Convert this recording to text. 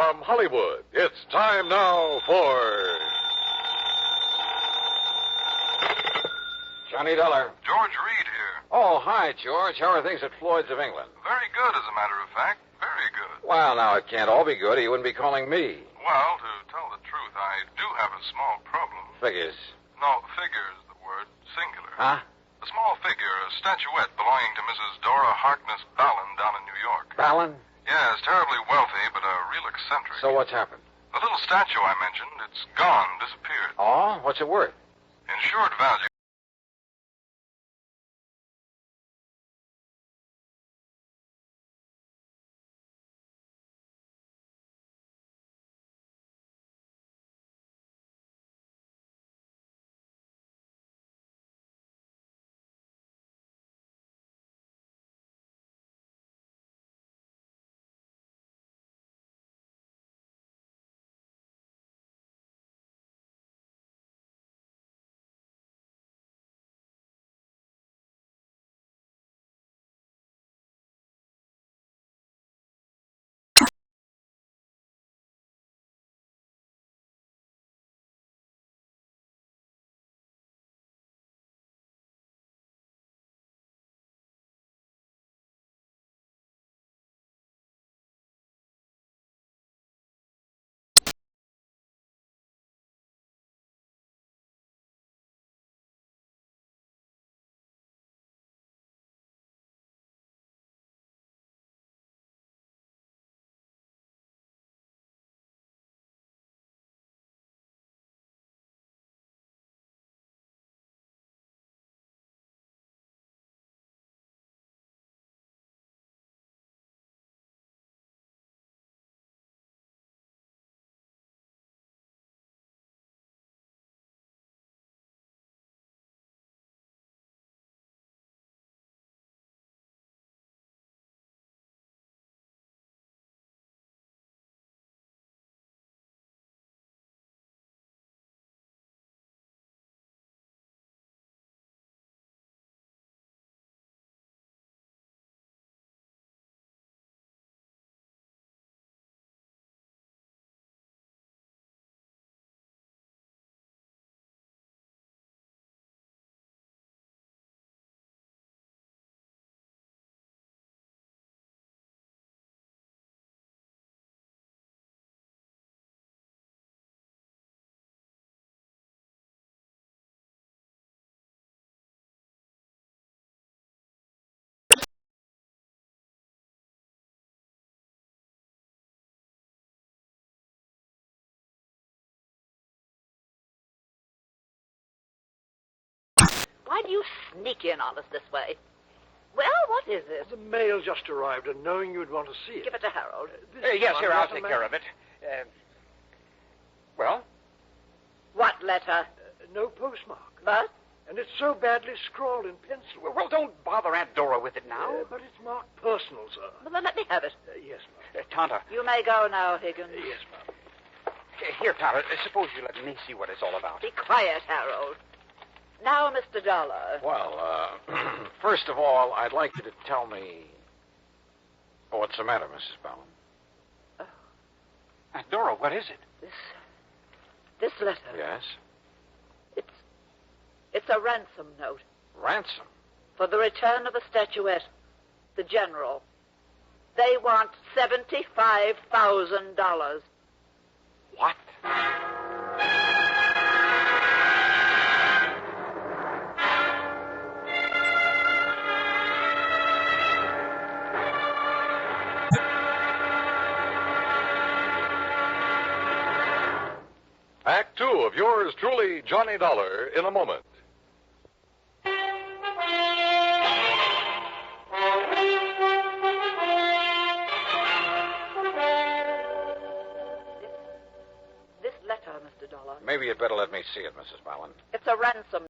from Hollywood, it's time now for... Johnny Dollar. George Reed here. Oh, hi, George. How are things at Floyd's of England? Very good, as a matter of fact. Very good. Well, now, it can't all be good, or you wouldn't be calling me. Well, to tell the truth, I do have a small problem. Figures. No, figure is the word. Singular. Huh? A small figure, a statuette belonging to Mrs. Dora Harkness Ballin down in New York. Ballin? Yes, terribly wealthy, but a real eccentric. So what's happened? The little statue I mentioned, it's gone, disappeared. Oh? What's it worth? Insured value. Why do you sneak in on us this way? Well, what is this? The mail just arrived, and knowing you'd want to see it. Give it to Harold. Yes, here, I'll take care of it. Well? What letter? No postmark. But? And it's so badly scrawled in pencil. Well, don't bother Aunt Dora with it now. But it's marked personal, sir. Well, then let me have it. Yes, ma'am. Tonto. You may go now, Higgins. Yes, ma'am. Here, Tonto, suppose you let me see what it's all about. Be quiet, Harold. Now, Mr. Dollar. Well, first of all, I'd like you to tell me... Oh, what's the matter, Mrs. Ballin? Oh. Aunt Dora, what is it? This letter. Yes? It's a ransom note. Ransom? For the return of the statuette. The General. They want $75,000. What? Act 2 of yours truly, Johnny Dollar, in a moment. This letter, Mr. Dollar. Maybe you'd better let me see it, Mrs. Ballin. It's a ransom